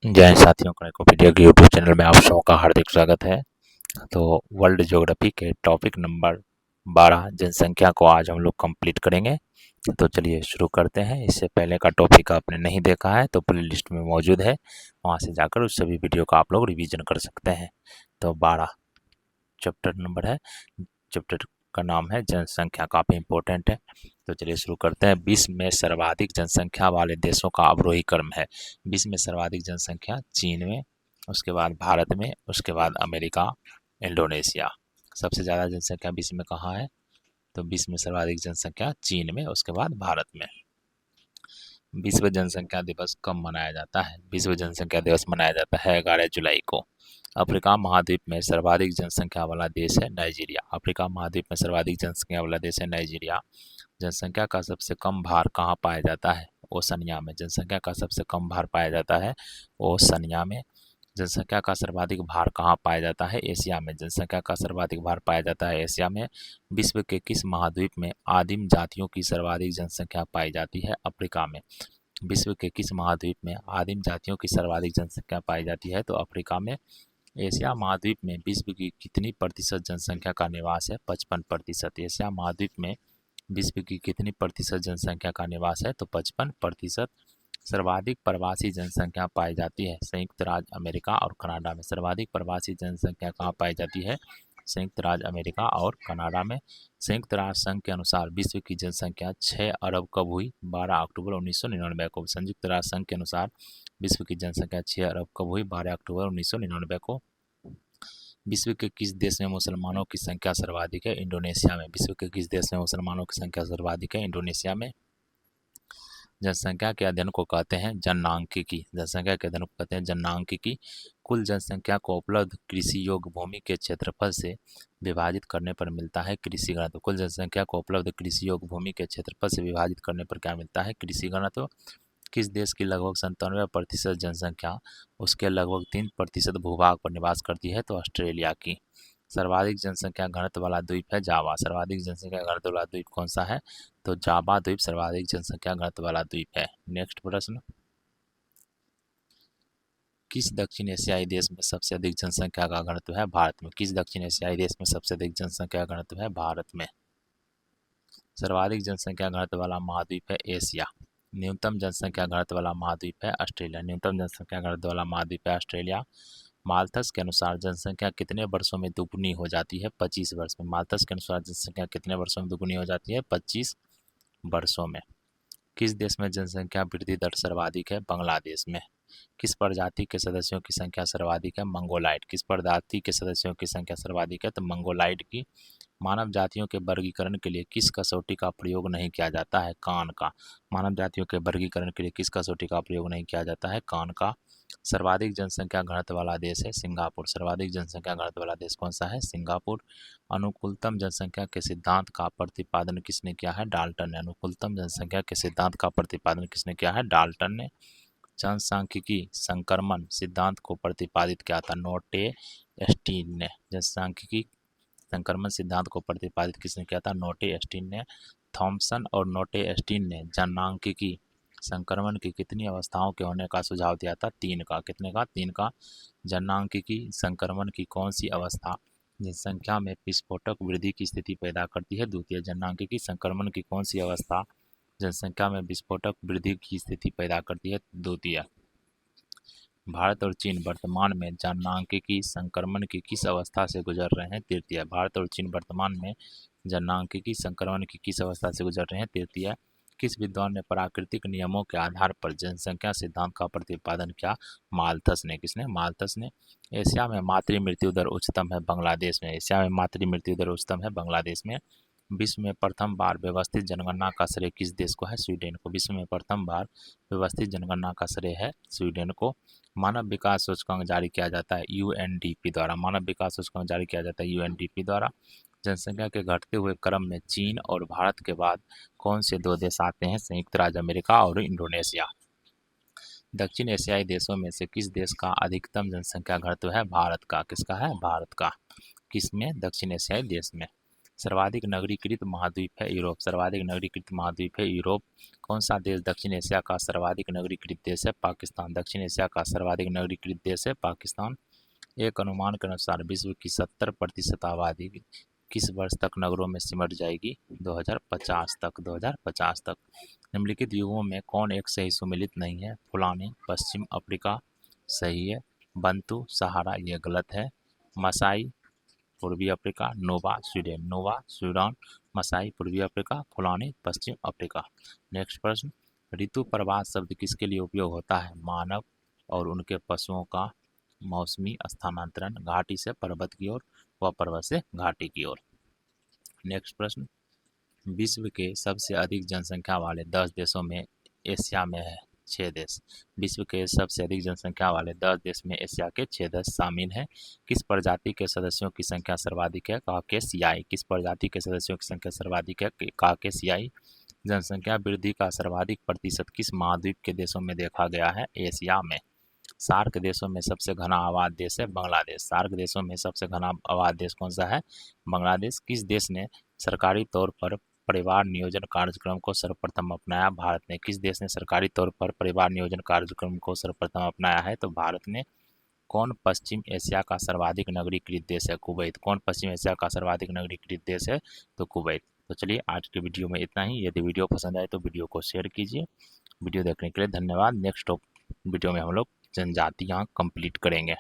जय हिंद साथियों, कनेकोपीडिया के यूट्यूब चैनल में आप सबों का हार्दिक स्वागत है। तो वर्ल्ड ज्योग्राफी के टॉपिक नंबर 12 जनसंख्या को आज हम लोग कंप्लीट करेंगे। तो चलिए शुरू करते हैं। इससे पहले का टॉपिक आपने नहीं देखा है तो प्ले लिस्ट में मौजूद है, वहाँ से जाकर उस सभी वीडियो का आप लोग रिवीजन कर सकते हैं। तो 12 चैप्टर नंबर है, चैप्टर का नाम है जनसंख्या, काफ़ी इंपॉर्टेंट है। तो चलिए शुरू करते हैं। विश्व में सर्वाधिक जनसंख्या वाले देशों का अवरोही क्रम है। विश्व में सर्वाधिक जनसंख्या चीन में, उसके बाद भारत में, उसके बाद अमेरिका, इंडोनेशिया। सबसे ज़्यादा जनसंख्या विश्व में कहाँ है? तो विश्व में सर्वाधिक जनसंख्या चीन में, उसके बाद भारत में। विश्व जनसंख्या दिवस कब मनाया जाता है? विश्व जनसंख्या दिवस मनाया जाता है 11 जुलाई को। अफ्रीका महाद्वीप में सर्वाधिक जनसंख्या वाला देश है नाइजीरिया। अफ्रीका महाद्वीप में सर्वाधिक जनसंख्या वाला देश है नाइजीरिया। जनसंख्या का सबसे कम भार कहाँ पाया जाता है? ओशनिया में। जनसंख्या का सबसे कम भार पाया जाता है ओशनिया में। जनसंख्या का सर्वाधिक भार कहाँ पाया जाता है? एशिया में। जनसंख्या का सर्वाधिक भार पाया जाता है एशिया में। विश्व के किस महाद्वीप में आदिम जातियों की सर्वाधिक जनसंख्या पाई जाती है? अफ्रीका में। विश्व के किस महाद्वीप में आदिम जातियों की सर्वाधिक जनसंख्या पाई जाती है? तो अफ्रीका में। एशिया महाद्वीप में विश्व की कितनी प्रतिशत जनसंख्या का निवास है? 55%। एशिया महाद्वीप में विश्व की कितनी प्रतिशत जनसंख्या का निवास है? तो 55%। सर्वाधिक प्रवासी जनसंख्या पाई जाती है संयुक्त राज्य अमेरिका और कनाडा में। सर्वाधिक प्रवासी जनसंख्या कहाँ पाई जाती है? संयुक्त राज्य अमेरिका और कनाडा में। संयुक्त राष्ट्र संघ के अनुसार विश्व की जनसंख्या 6 अरब कब हुई? 12 अक्टूबर 1999 को। संयुक्त राष्ट्र संघ के अनुसार विश्व की जनसंख्या 6 अरब कब हुई? 12 अक्टूबर 1999 को। विश्व के किस देश में मुसलमानों की संख्या सर्वाधिक है? इंडोनेशिया में। विश्व के किस देश में मुसलमानों की संख्या सर्वाधिक है? इंडोनेशिया में। जनसंख्या के अध्ययन को कहते हैं जननांकिकी। जनसंख्या के अध्ययन को कहते हैं जननांकिकी। कुल जनसंख्या को उपलब्ध कृषि योग्य भूमि के क्षेत्रफल से विभाजित करने पर मिलता है कृषि घनत्व। कुल जनसंख्या को उपलब्ध कृषि योग्य भूमि के क्षेत्रफल से विभाजित करने पर क्या मिलता है? कृषि घनत्व। किस देश की लगभग 97% जनसंख्या उसके लगभग 3% भूभाग पर निवास करती है? तो ऑस्ट्रेलिया की। सर्वाधिक जनसंख्या घनत्व वाला द्वीप है जावा। सर्वाधिक जनसंख्या घनत्व वाला द्वीप कौन सा है? तो जावा द्वीप सर्वाधिक जनसंख्या घनत्व वाला द्वीप है। नेक्स्ट प्रश्न, किस दक्षिण एशियाई देश में सबसे अधिक जनसंख्या का घनत्व है? भारत में। किस दक्षिण एशियाई देश में सबसे अधिक जनसंख्या का घनत्व है? भारत में। सर्वाधिक जनसंख्या घनत्व वाला महाद्वीप है एशिया। न्यूनतम जनसंख्या घनत्व वाला महाद्वीप है ऑस्ट्रेलिया। न्यूनतम जनसंख्या घनत्व वाला महाद्वीप है ऑस्ट्रेलिया। माल्थस के अनुसार जनसंख्या कितने वर्षों में दुगुनी हो जाती है? 25 वर्ष में। माल्थस के अनुसार जनसंख्या कितने वर्षों में दुगुनी हो जाती है? 25 वर्षों में। किस देश में जनसंख्या वृद्धि दर सर्वाधिक है? बांग्लादेश में। किस प्रजाति के सदस्यों की संख्या सर्वाधिक है? मंगोलाइड। किस प्रजाति के सदस्यों की संख्या सर्वाधिक है? तो मंगोलाइड की। मानव जातियों के वर्गीकरण के लिए किस कसौटी का प्रयोग नहीं किया जाता है? कान का। मानव जातियों के वर्गीकरण के लिए किस कसौटी का प्रयोग नहीं किया जाता है? कान का। सर्वाधिक जनसंख्या घनत्व वाला देश है सिंगापुर। सर्वाधिक जनसंख्या घनत्व वाला देश कौन सा है? सिंगापुर। अनुकूलतम जनसंख्या के सिद्धांत का प्रतिपादन किसने किया है? डाल्टन ने। अनुकूलतम जनसंख्या के सिद्धांत का प्रतिपादन किसने किया है? डाल्टन ने। जनसांख्यिकी संक्रमण सिद्धांत को प्रतिपादित किया था? नोटे एस्टीन ने। जनसांख्यिकी संक्रमण सिद्धांत को प्रतिपादित किसने किया था? नोटे एस्टीन ने। थॉमसन और नोटे एस्टीन ने जनसांख्यिकी संक्रमण की कितनी अवस्थाओं के होने का सुझाव दिया था? 3 का। कितने का? 3 का। जनसांख्यिकी संक्रमण की कौन सी अवस्था जनसंख्या में विस्फोटक वृद्धि की स्थिति पैदा करती है? द्वितीय। जनसांख्यिकी संक्रमण की कौन सी अवस्था जनसंख्या में विस्फोटक वृद्धि की स्थिति पैदा करती है? द्वितीय। भारत और चीन वर्तमान में जनसांख्यिकी संक्रमण की किस अवस्था से गुजर रहे हैं? तृतीय। भारत और चीन वर्तमान में जनसांख्यिकी संक्रमण की किस अवस्था से गुजर रहे हैं? तृतीय। किस विद्वान ने प्राकृतिक नियमों के आधार पर जनसंख्या सिद्धांत का प्रतिपादन किया? माल्थस ने। किसने? माल्थस ने। एशिया में मातृ मृत्यु दर उच्चतम है बांग्लादेश में। एशिया में मातृ मृत्यु दर उच्चतम है बांग्लादेश में। विश्व में प्रथम बार व्यवस्थित जनगणना का श्रेय किस देश को है? स्वीडन को। विश्व में प्रथम बार व्यवस्थित जनगणना का श्रेय है स्वीडन को। मानव विकास सूचकांक जारी किया जाता है यूएनडीपी द्वारा। मानव विकास सूचकांक जारी किया जाता है यूएनडीपी द्वारा। जनसंख्या के घटते हुए क्रम में चीन और भारत के बाद कौन से 2 देश आते हैं? संयुक्त राज्य अमेरिका और इंडोनेशिया। दक्षिण एशियाई देशों में से किस देश का अधिकतम जनसंख्या घनत्व है? भारत का। किसका है? भारत का। किस में? दक्षिण एशियाई देश में। सर्वाधिक नगरीकृत महाद्वीप है यूरोप। सर्वाधिक नगरीकृत महाद्वीप है यूरोप। कौन सा देश दक्षिण एशिया का सर्वाधिक नगरीकृत देश है? पाकिस्तान। दक्षिण एशिया का सर्वाधिक नगरीकृत देश है पाकिस्तान। एक अनुमान के अनुसार विश्व की 70% आबादी किस वर्ष तक नगरों में सिमट जाएगी? 2050 तक। 2050 तक। निम्नलिखित युगों में कौन एक सही सुमेलित नहीं है? फुलानी पश्चिम अफ्रीका सही है। बंतु सहारा ये गलत है। मसाई पूर्वी अफ्रीका। नोवा स्वीडन। नोवा स्वीडन। मसाई पूर्वी अफ्रीका। फुलानी पश्चिम अफ्रीका। नेक्स्ट प्रश्न, ऋतु प्रवाह शब्द किसके लिए उपयोग होता है? मानव और उनके पशुओं का मौसमी स्थानांतरण घाटी से पर्वत की ओर व पर्वत से घाटी की ओर। नेक्स्ट प्रश्न, विश्व के सबसे अधिक जनसंख्या वाले 10 देशों में एशिया में है 6 देश। विश्व के सबसे अधिक जनसंख्या वाले 10 देश में एशिया के 6 देश शामिल हैं। किस प्रजाति के सदस्यों की संख्या सर्वाधिक है? काकेशियाई। किस प्रजाति के सदस्यों की संख्या सर्वाधिक है? काकेशियाई। जनसंख्या वृद्धि का सर्वाधिक प्रतिशत किस महाद्वीप के देशों में देखा गया है? एशिया में। सार्क देशों में सबसे घना आबाद देश है बांग्लादेश। सार्क देशों में सबसे घना आबाद देश कौन सा है? बांग्लादेश। किस देश ने सरकारी तौर पर परिवार नियोजन कार्यक्रम को सर्वप्रथम अपनाया? भारत ने। किस देश ने सरकारी तौर पर परिवार नियोजन कार्यक्रम को सर्वप्रथम अपनाया है? तो भारत ने। कौन पश्चिम एशिया का सर्वाधिक नगरीकृत देश है? कुवैत। कौन पश्चिम एशिया का सर्वाधिक नगरीकृत देश है? तो कुवैत। तो चलिए आज के वीडियो में इतना ही। यदि वीडियो पसंद आए तो वीडियो को शेयर कीजिए। वीडियो देखने के लिए धन्यवाद। नेक्स्ट वीडियो में हम लोग जनजातियाँ कंप्लीट करेंगे।